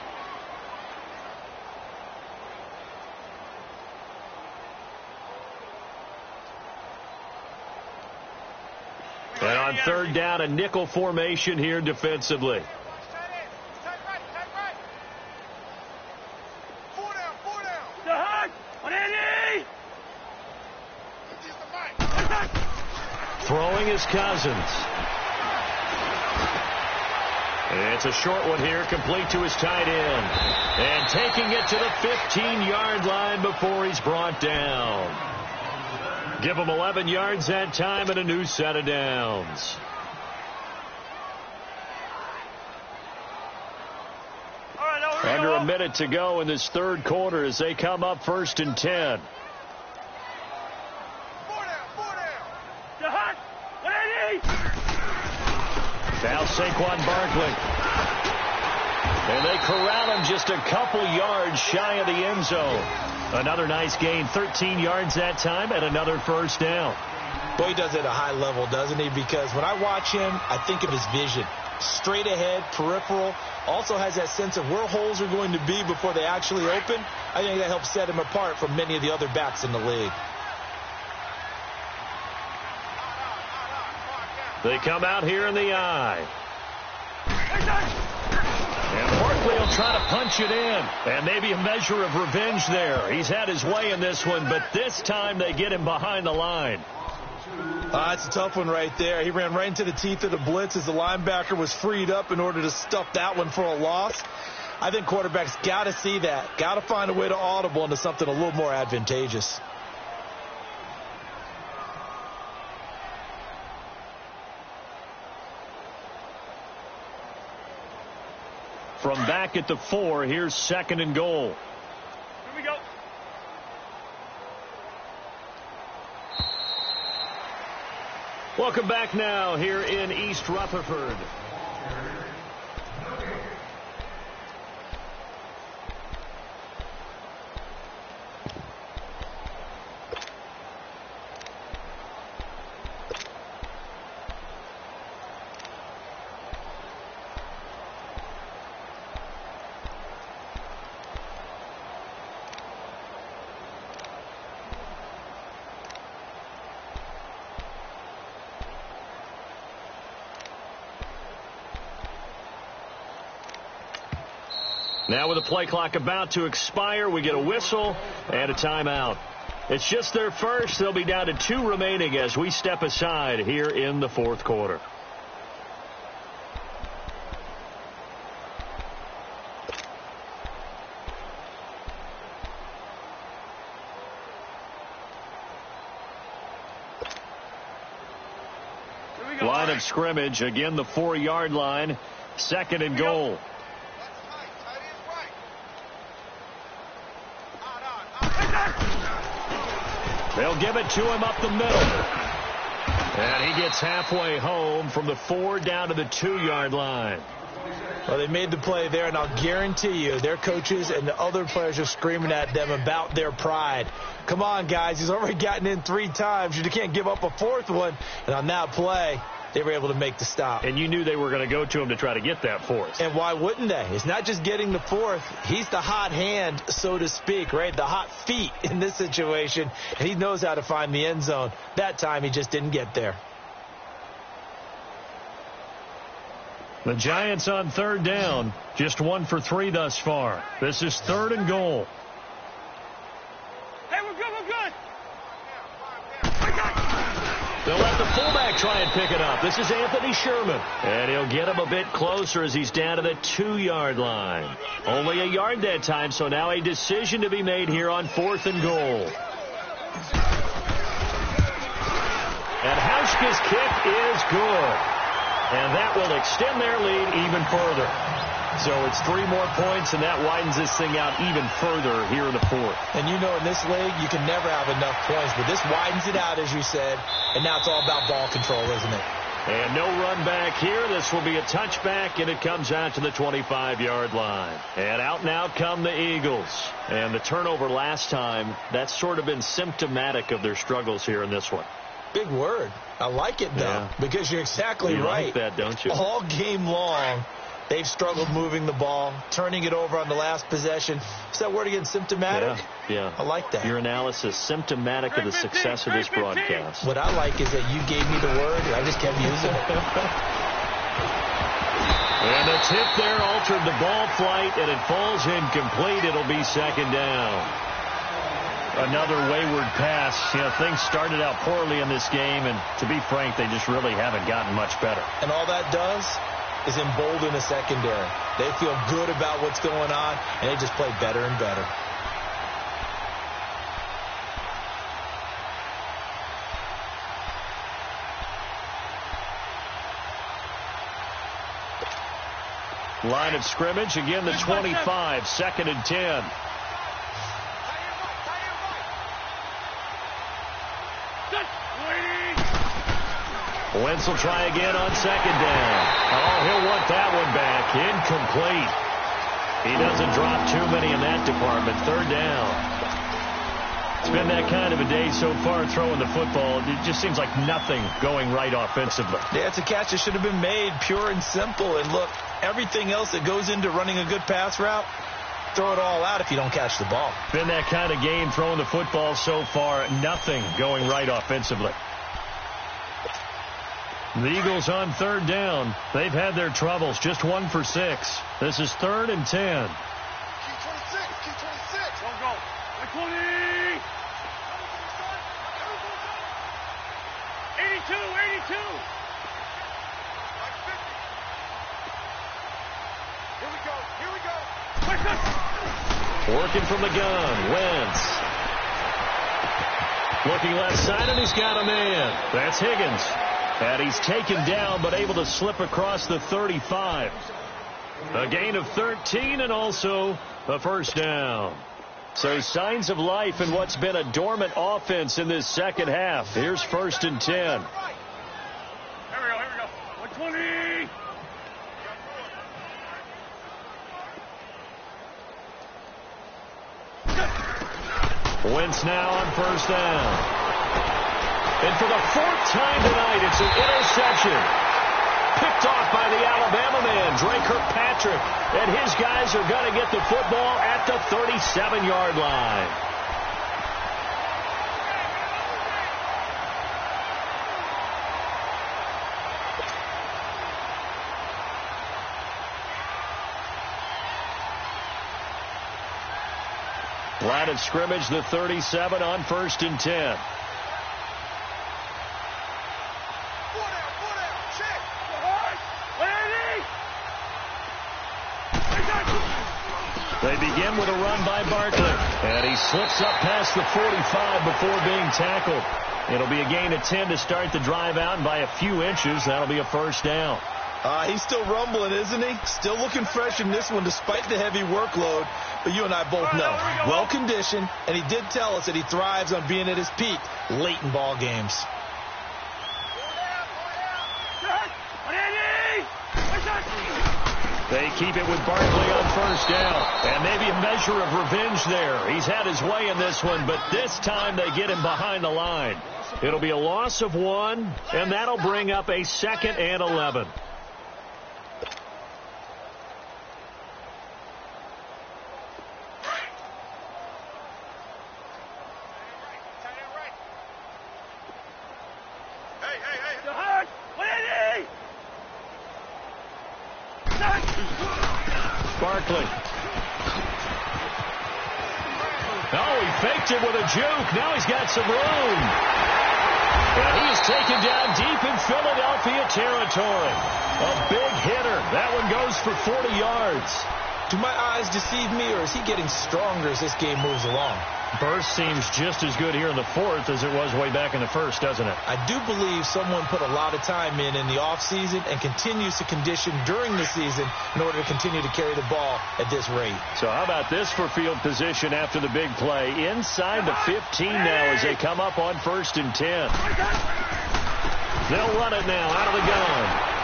S1: And on 3rd down, a nickel formation here defensively. Throwing is Cousins. It's a short one here, complete to his tight end. And taking it to the 15-yard line before he's brought down. Give him 11 yards that time and a new set of downs. Under a minute to go in this 3rd quarter as they come up 1st and 10. Now Saquon Barkley. And they corral him just a couple yards shy of the end zone. Another nice gain, 13 yards that time, and another 1st down.
S2: Boy, he does it at a high level, doesn't he? Because when I watch him, I think of his vision. Straight ahead, peripheral. Also has that sense of where holes are going to be before they actually open. I think that helps set him apart from many of the other backs in the league.
S1: They come out here in the eye. And Barkley will try to punch it in. And maybe a measure of revenge there. He's had his way in this one, but this time they get him behind the line.
S2: That's a tough one right there. He ran right into the teeth of the blitz as the linebacker was freed up in order to stuff that one for a loss. I think quarterbacks got to see that. Got to find a way to audible into something a little more advantageous.
S1: From back at the 4, here's 2nd and goal.
S3: Here we go.
S1: Welcome back now here in East Rutherford. Now with the play clock about to expire, we get a whistle and a timeout. It's just their first. They'll be down to 2 remaining as we step aside here in the 4th quarter. Line of scrimmage, again the 4-yard line, 2nd and goal. They'll give it to him up the middle. And he gets halfway home from the 4 down to the 2-yard line.
S2: Well, they made the play there, and I'll guarantee you their coaches and the other players are screaming at them about their pride. Come on, guys. He's already gotten in 3 times. You can't give up a 4th one. And on that play, they were able to make the stop.
S1: And you knew they were going to go to him to try to get that 4th.
S2: And why wouldn't they? It's not just getting the 4th. He's the hot hand, so to speak, right? The hot feet in this situation. And he knows how to find the end zone. That time, he just didn't get there.
S1: The Giants on 3rd down. Just 1 for 3 thus far. This is 3rd and goal.
S3: Hey, we're good, we're good.
S1: They'll let the fullback try and pick it up. This is Anthony Sherman. And he'll get him a bit closer as he's down to the 2-yard line. Only a yard that time, so now a decision to be made here on 4th and goal. And Hauschka's kick is good. And that will extend their lead even further. So it's 3 more points, and that widens this thing out even further here in the 4th.
S2: And you know in this league, you can never have enough points. But this widens it out, as you said. And now it's all about ball control, isn't it?
S1: And no run back here. This will be a touchback, and it comes out to the 25-yard line. And out now come the Eagles. And the turnover last time, that's sort of been symptomatic of their struggles here in this one.
S2: Big word. I like it, though, because you're exactly right.
S1: You like that, don't you?
S2: All game long, they've struggled moving the ball, turning it over on the last possession. Is that word again, symptomatic?
S1: Yeah.
S2: I like that.
S1: Your analysis, symptomatic of the success of this broadcast.
S2: What I like is that you gave me the word, and I just kept using it.
S1: And the tip there altered the ball flight, and it falls incomplete. It'll be 2nd down. Another wayward pass. You know, things started out poorly in this game, and to be frank, they just really haven't gotten much better.
S2: And all that does is embolden the secondary. They feel good about what's going on, and they just play better and better.
S1: Line of scrimmage, again the 25, 2nd and 10. Wentz will try again on 2nd down. Oh, he'll want that one back. Incomplete. He doesn't drop too many in that department. 3rd down. It's been that kind of a day so far throwing the football. It just seems like nothing going right offensively.
S2: Yeah, it's a catch that should have been made, pure and simple. And look, everything else that goes into running a good pass route, throw it all out if you don't catch the ball.
S1: Been that kind of game throwing the football so far. Nothing going right offensively. The Eagles on 3rd down. They've had their troubles. Just 1 for 6. This is 3rd and 10.
S3: Key 26. Don't go. 20. 82. Here we go.
S1: Working from the gun. Wentz. Looking left side, and he's got a man. That's Higgins. And he's taken down, but able to slip across the 35. A gain of 13 and also a first down. So signs of life in what's been a dormant offense in this second half. Here's 1st and 10.
S3: Here we go. 120.
S1: Wentz now on 1st down. And for the 4th time tonight, it's an interception. Picked off by the Alabama man, Dre Kirkpatrick. And his guys are going to get the football at the 37-yard line. Line of scrimmage, the 37 on 1st and 10. They begin with a run by Barkley. And he slips up past the 45 before being tackled. It'll be a gain of 10 to start the drive out, and by a few inches, that'll be a first down.
S2: He's still rumbling, isn't he? Still looking fresh in this one despite the heavy workload. But you and I both know, well-conditioned, and he did tell us that he thrives on being at his peak late in ball games.
S1: They keep it with Barkley on 1st down. And maybe a measure of revenge there. He's had his way in this one, but this time they get him behind the line. It'll be a loss of 1, and that'll bring up a 2nd and 11. Barkley. Oh, he faked it with a juke. Now he's got some room. And he is taken down deep in Philadelphia territory. A big hitter. That one goes for 40 yards.
S2: Do my eyes deceive me, or is he getting stronger as this game moves along?
S1: Burst seems just as good here in the 4th as it was way back in the 1st, doesn't it?
S2: I do believe someone put a lot of time in the offseason and continues to condition during the season in order to continue to carry the ball at this rate.
S1: So how about this for field position after the big play? Inside the 15 now as they come up on 1st and 10. They'll run it now out of the gun.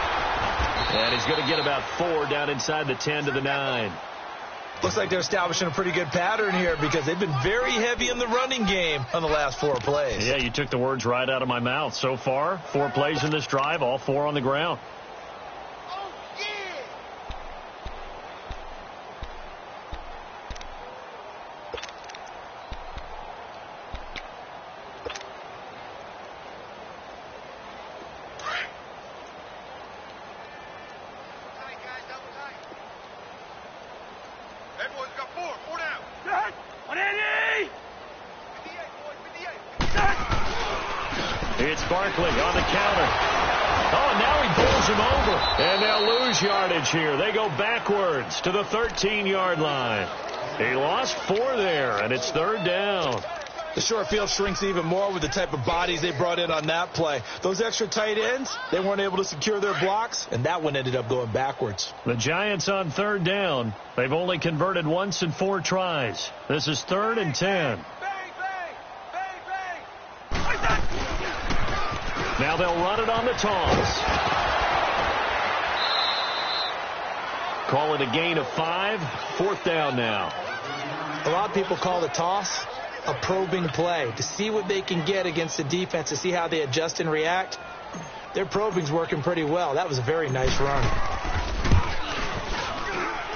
S1: And he's going to get about 4 down inside the 10 to the 9.
S2: Looks like they're establishing a pretty good pattern here because they've been very heavy in the running game on the last 4 plays.
S1: Yeah, you took the words right out of my mouth. So far, 4 plays in this drive, all 4 on the ground. It's Barkley on the counter. Oh, and now he pulls him over. And they'll lose yardage here. They go backwards to the 13-yard line. He lost 4 there, and it's 3rd down.
S2: The short field shrinks even more with the type of bodies they brought in on that play. Those extra tight ends, they weren't able to secure their blocks, and that one ended up going backwards.
S1: The Giants on 3rd down. They've only converted once in 4 tries. This is 3rd and 10. Now they'll run it on the toss. Call it a gain of 5. 4th down now.
S2: A lot of people call the toss a probing play to see what they can get against the defense, to see how they adjust and react. Their probing's working pretty well. That was a very nice run.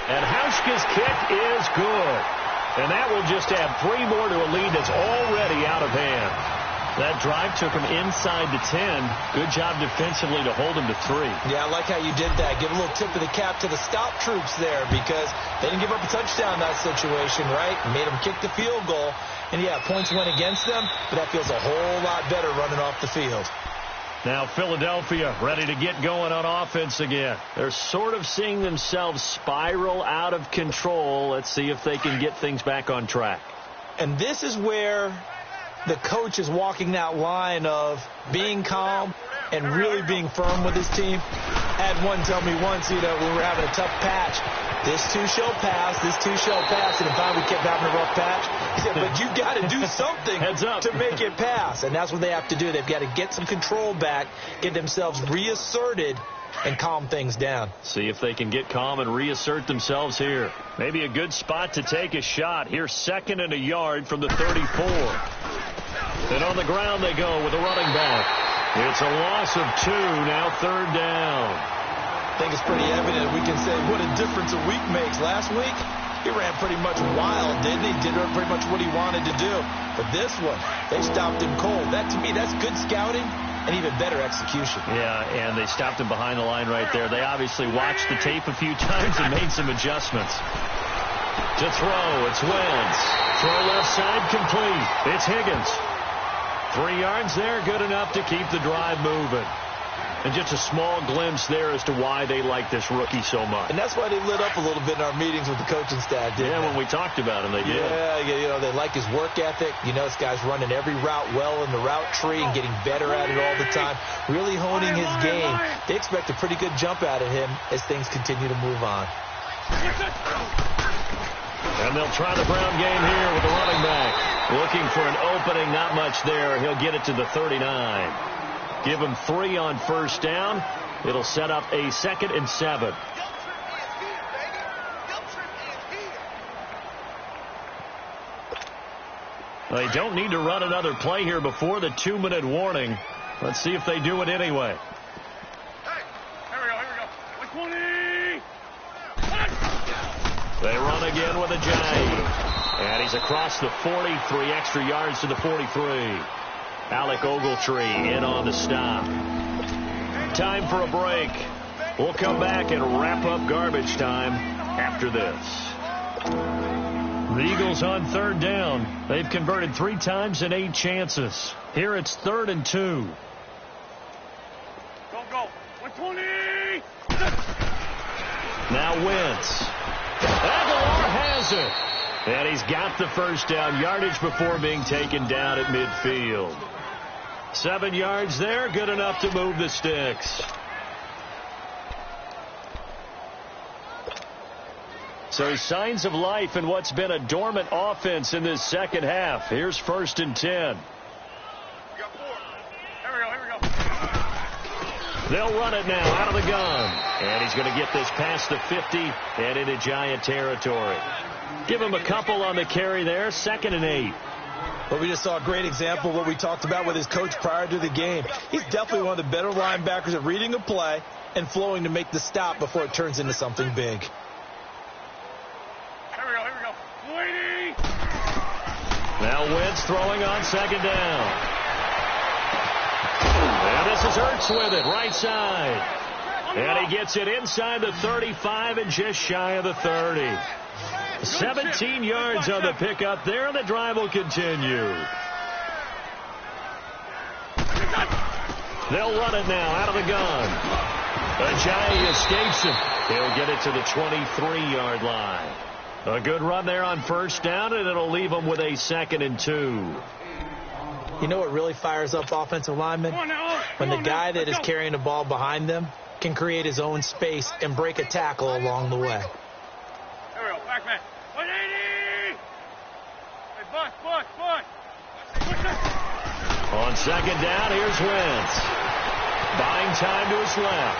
S1: And Hauschka's kick is good. And that will just add 3 more to a lead that's already out of hand. That drive took him inside the 10. Good job defensively to hold him to 3.
S2: Yeah, I like how you did that. Give a little tip of the cap to the stop troops there because they didn't give up a touchdown in that situation, right? Made them kick the field goal. And, yeah, points went against them, but that feels a whole lot better running off the field.
S1: Now Philadelphia ready to get going on offense again. They're sort of seeing themselves spiral out of control. Let's see if they can get things back on track.
S2: And this is where the coach is walking that line of being calm and really being firm with his team. Had one tell me once, when we were having a tough patch, this too shall pass, and if we kept having a rough patch, he said, but you've got to do something to make it pass. And that's what they have to do. They've got to get some control back, get themselves reasserted, and calm things down.
S1: See if they can get calm and reassert themselves here. Maybe a good spot to take a shot. Here's 2nd and a yard from the 34. And on the ground they go with a running back. It's a loss of 2, now 3rd down.
S2: I think it's pretty evident. We can say what a difference a week makes. Last week, he ran pretty much wild, didn't he? Did pretty much what he wanted to do. But this one, they stopped him cold. That, to me, that's good scouting and even better execution.
S1: Yeah, and they stopped him behind the line right there. They obviously watched the tape a few times and made some adjustments. To throw, it's Wentz. Throw left side complete. It's Higgins. 3 yards there, good enough to keep the drive moving. And just a small glimpse there as to why they like this rookie so much.
S2: And that's why they lit up a little bit in our meetings with the coaching staff, didn't they?
S1: When we talked about him, they did.
S2: Yeah, they like his work ethic. This guy's running every route well in the route tree and getting better at it all the time. Really honing his game. They expect a pretty good jump out of him as things continue to move on.
S1: And they'll try the ground game here with the running back. Looking for an opening, not much there. He'll get it to the 39. Give him 3 on 1st down. It'll set up a 2nd and 7. They don't need to run another play here before the 2-minute warning. Let's see if they do it anyway.
S3: Here we go. 20.
S1: They run again with Ajayi. And he's across the 40, 3 extra yards to the 43. Alec Ogletree in on the stop. Time for a break. We'll come back and wrap up garbage time after this. The Eagles on 3rd down. They've converted 3 times in 8 chances. Here it's 3rd and 2.
S3: Go. 120.
S1: Now Wentz. Aguilar has it. And he's got the 1st down yardage before being taken down at midfield. 7 yards there, good enough to move the sticks. So signs of life in what's been a dormant offense in this 2nd half. Here's 1st and 10.
S3: Here we go.
S1: They'll run it now out of the gun. And he's going to get this past the 50 and into Giant territory. Give him a couple on the carry there. 2nd and 8.
S2: But we just saw a great example of what we talked about with his coach prior to the game. He's definitely one of the better linebackers at reading a play and flowing to make the stop before it turns into something big.
S3: Here we go. Waiting.
S1: Now Wentz throwing on 2nd down. And this is Ertz with it, right side. And he gets it inside the 35 and just shy of the 30. 17 yards on the pickup there, and the drive will continue. They'll run it now out of the gun. Ajayi escapes him. He'll get it to the 23-yard line. A good run there on 1st down, and it'll leave them with a 2nd and 2.
S2: You know what really fires up offensive linemen? When the guy that is carrying the ball behind them can create his own space and break a tackle along the way.
S3: Here we go. Back man. 180. Hey, Buck.
S1: On 2nd down, here's Wentz. Buying time to his left.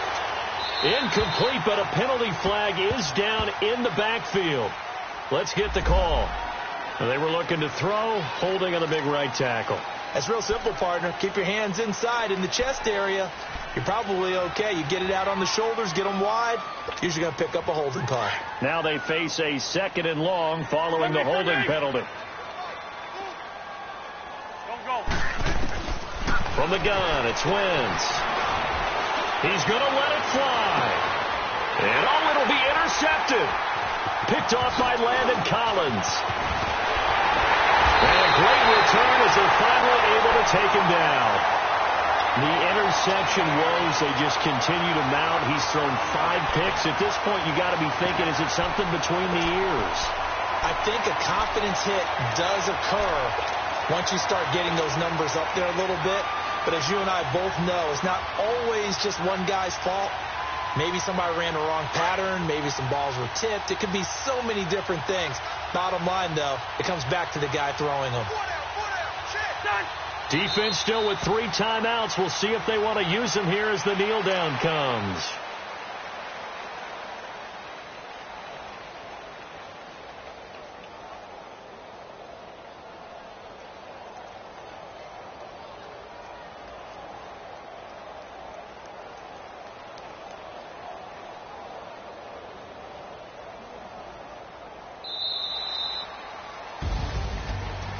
S1: Incomplete, but a penalty flag is down in the backfield. Let's get the call. They were looking to throw, holding on the big right tackle.
S2: That's real simple, partner. Keep your hands inside in the chest area. You're probably okay. You get it out on the shoulders, get them wide. Usually going to pick up a holding call.
S1: Now they face a 2nd and long following the holding penalty.
S3: Go.
S1: From the gun, it's Wentz. He's going to let it fly. And it'll be intercepted. Picked off by Landon Collins. And a great return as they're finally able to take him down. The interception woes, they just continue to mount. He's thrown 5 picks. At this point, you got to be thinking, is it something between the ears?
S2: I think a confidence hit does occur once you start getting those numbers up there a little bit. But as you and I both know, it's not always just one guy's fault. Maybe somebody ran the wrong pattern. Maybe some balls were tipped. It could be so many different things. Bottom line, though, it comes back to the guy throwing them.
S1: Defense still with 3 timeouts. We'll see if they want to use them here as the kneel down comes.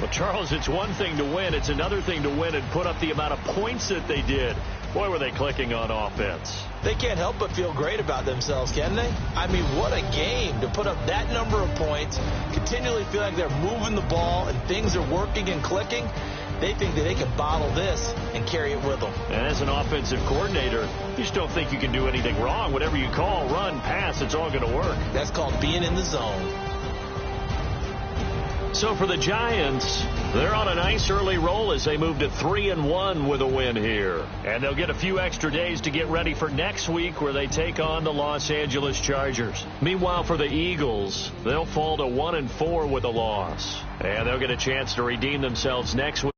S1: Well, Charles, it's one thing to win. It's another thing to win and put up the amount of points that they did. Boy, were they clicking on offense.
S2: They can't help but feel great about themselves, can they? I mean, what a game to put up that number of points, continually feel like they're moving the ball and things are working and clicking. They think that they can bottle this and carry it with them.
S1: And as an offensive coordinator, you just don't think you can do anything wrong. Whatever you call, run, pass, it's all going to work.
S2: That's called being in the zone.
S1: So for the Giants, they're on a nice early roll as they move to 3-1 with a win here. And they'll get a few extra days to get ready for next week where they take on the Los Angeles Chargers. Meanwhile, for the Eagles, they'll fall to 1-4 with a loss. And they'll get a chance to redeem themselves next week.